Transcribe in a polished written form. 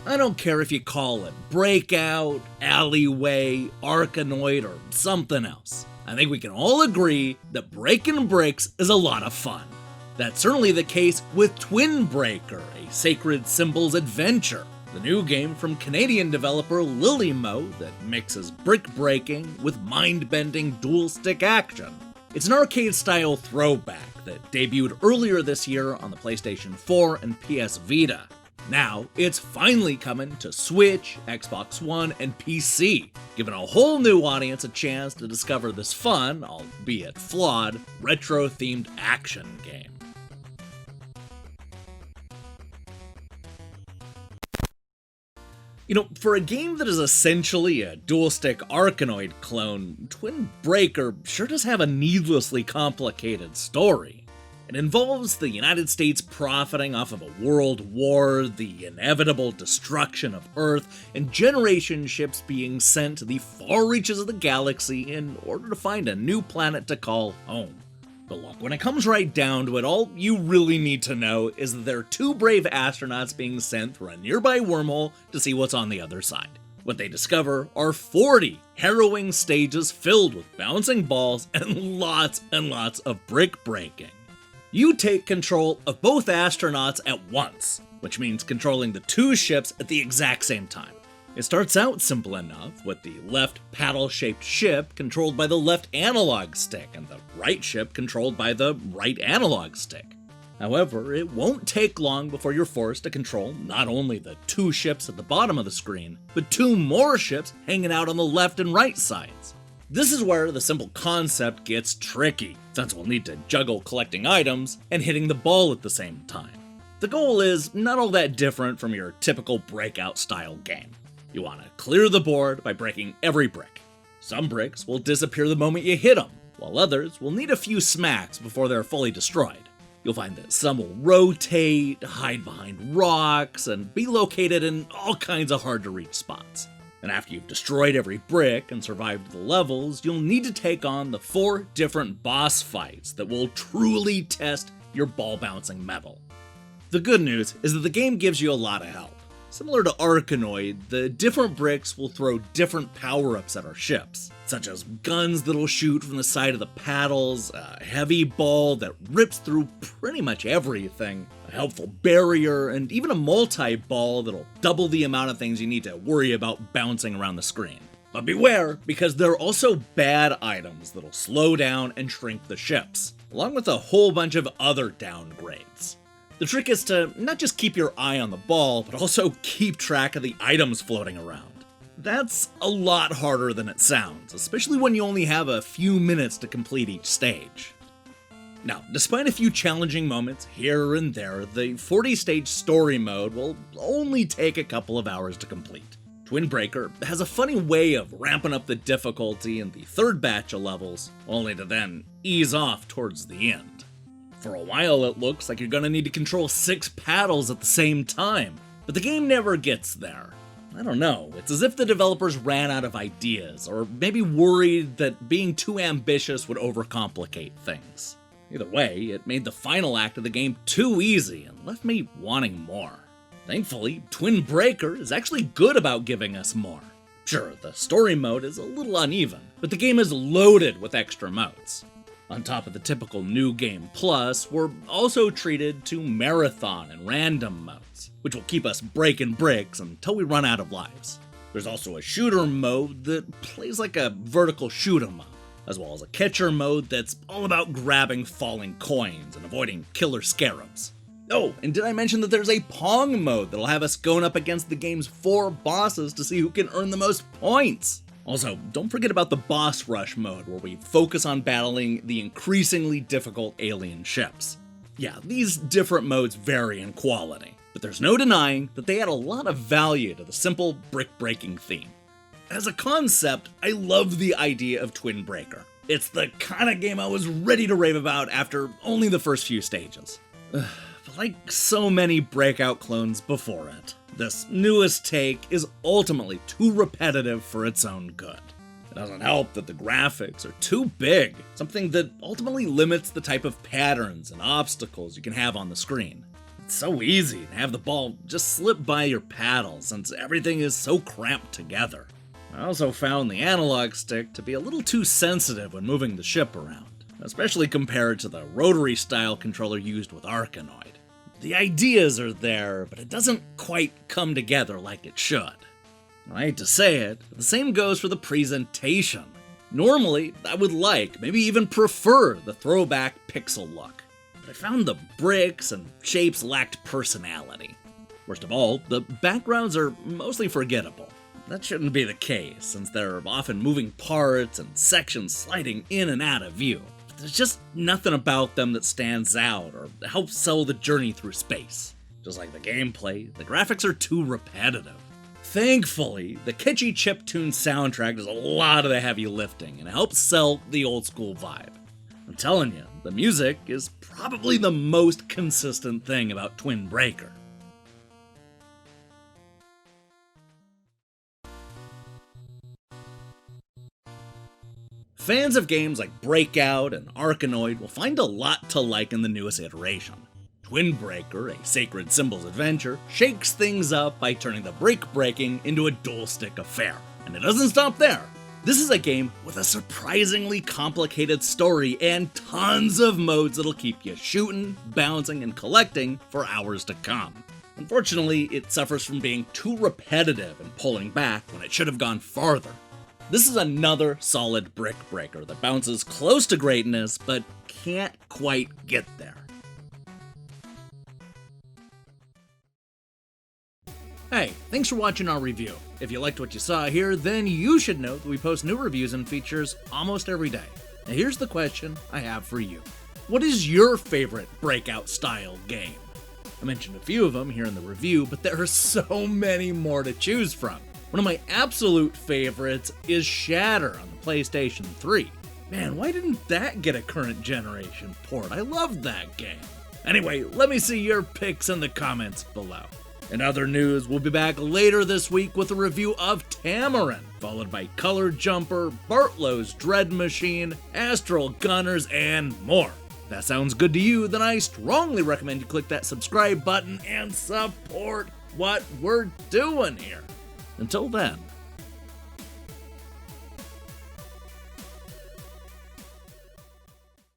I don't care if you call it Breakout, Alleyway, Arkanoid, or something else. I think we can all agree that breaking bricks is a lot of fun. That's certainly the case with Twin Breaker, a Sacred Symbols adventure, the new game from Canadian developer Lillymo that mixes brick breaking with mind-bending dual-stick action. It's an arcade-style throwback that debuted earlier this year on the PlayStation 4 and PS Vita. Now, it's finally coming to Switch, Xbox One, and PC, giving a whole new audience a chance to discover this fun, albeit flawed, retro-themed action game. You know, for a game that is essentially a dual-stick Arkanoid clone, Twin Breaker sure does have a needlessly complicated story. It involves the United States profiting off of a world war, the inevitable destruction of Earth, and generation ships being sent to the far reaches of the galaxy in order to find a new planet to call home. But look, when it comes right down to it, all you really need to know is that there are two brave astronauts being sent through a nearby wormhole to see what's on the other side. What they discover are 40 harrowing stages filled with bouncing balls and lots of brick breaking. You take control of both astronauts at once, which means controlling the two ships at the exact same time. It starts out simple enough, with the left paddle-shaped ship controlled by the left analog stick and the right ship controlled by the right analog stick. However, it won't take long before you're forced to control not only the two ships at the bottom of the screen, but two more ships hanging out on the left and right sides. This is where the simple concept gets tricky, since we'll need to juggle collecting items and hitting the ball at the same time. The goal is not all that different from your typical Breakout-style game. You want to clear the board by breaking every brick. Some bricks will disappear the moment you hit them, while others will need a few smacks before they're fully destroyed. You'll find that some will rotate, hide behind rocks, and be located in all kinds of hard-to-reach spots. And after you've destroyed every brick and survived the levels, you'll need to take on the 4 different boss fights that will truly test your ball-bouncing mettle. The good news is that the game gives you a lot of help. Similar to Arkanoid, the different bricks will throw different power-ups at our ships, such as guns that'll shoot from the side of the paddles, a heavy ball that rips through pretty much everything, a helpful barrier, and even a multi-ball that'll double the amount of things you need to worry about bouncing around the screen. But beware, because there are also bad items that'll slow down and shrink the ships, along with a whole bunch of other downgrades. The trick is to not just keep your eye on the ball, but also keep track of the items floating around. That's a lot harder than it sounds, especially when you only have a few minutes to complete each stage. Now, despite a few challenging moments here and there, the 40-stage story mode will only take a couple of hours to complete. Twin Breaker has a funny way of ramping up the difficulty in the third batch of levels, only to then ease off towards the end. For a while, it looks like you're gonna need to control 6 paddles at the same time, but the game never gets there. I don't know, it's as if the developers ran out of ideas, or maybe worried that being too ambitious would overcomplicate things. Either way, it made the final act of the game too easy and left me wanting more. Thankfully, Twin Breaker is actually good about giving us more. Sure, the story mode is a little uneven, but the game is loaded with extra modes. On top of the typical New Game Plus, we're also treated to Marathon and Random modes, which will keep us breaking bricks until we run out of lives. There's also a Shooter mode that plays like a vertical shoot 'em up, as well as a Catcher mode that's all about grabbing falling coins and avoiding killer scarabs. Oh, and did I mention that there's a Pong mode that'll have us going up against the game's 4 bosses to see who can earn the most points? Also, don't forget about the Boss Rush mode, where we focus on battling the increasingly difficult alien ships. Yeah, these different modes vary in quality, but there's no denying that they add a lot of value to the simple brick-breaking theme. As a concept, I love the idea of Twin Breaker. It's the kind of game I was ready to rave about after only the first few stages. But like so many Breakout clones before it, this newest take is ultimately too repetitive for its own good. It doesn't help that the graphics are too big, something that ultimately limits the type of patterns and obstacles you can have on the screen. It's so easy to have the ball just slip by your paddle since everything is so cramped together. I also found the analog stick to be a little too sensitive when moving the ship around, especially compared to the rotary style controller used with Arkanoid. The ideas are there, but it doesn't quite come together like it should. I hate to say it, but the same goes for the presentation. Normally, I would like, maybe even prefer, the throwback pixel look, but I found the bricks and shapes lacked personality. Worst of all, the backgrounds are mostly forgettable. That shouldn't be the case, since there are often moving parts and sections sliding in and out of view. But there's just nothing about them that stands out or helps sell the journey through space. Just like the gameplay, the graphics are too repetitive. Thankfully, the catchy chiptune soundtrack does a lot of the heavy lifting and helps sell the old school vibe. I'm telling you, the music is probably the most consistent thing about Twin Breaker. Fans of games like Breakout and Arkanoid will find a lot to like in the newest iteration. Twin Breaker, a Sacred Symbols adventure, shakes things up by turning the break-breaking into a dual-stick affair. And it doesn't stop there. This is a game with a surprisingly complicated story and tons of modes that'll keep you shooting, bouncing, and collecting for hours to come. Unfortunately, it suffers from being too repetitive and pulling back when it should have gone farther. This is another solid brick breaker that bounces close to greatness, but can't quite get there. Hey, thanks for watching our review. If you liked what you saw here, then you should know that we post new reviews and features almost every day. Now here's the question I have for you. What is your favorite Breakout style game? I mentioned a few of them here in the review, but there are so many more to choose from. One of my absolute favorites is Shatter on the PlayStation 3. Man, why didn't that get a current generation port? I loved that game. Anyway, let me see your picks in the comments below. In other news, we'll be back later this week with a review of Tamarin, followed by Color Jumper, Bartlow's Dread Machine, Astral Gunners, and more. If that sounds good to you, then I strongly recommend you click that subscribe button and support what we're doing here. Until then,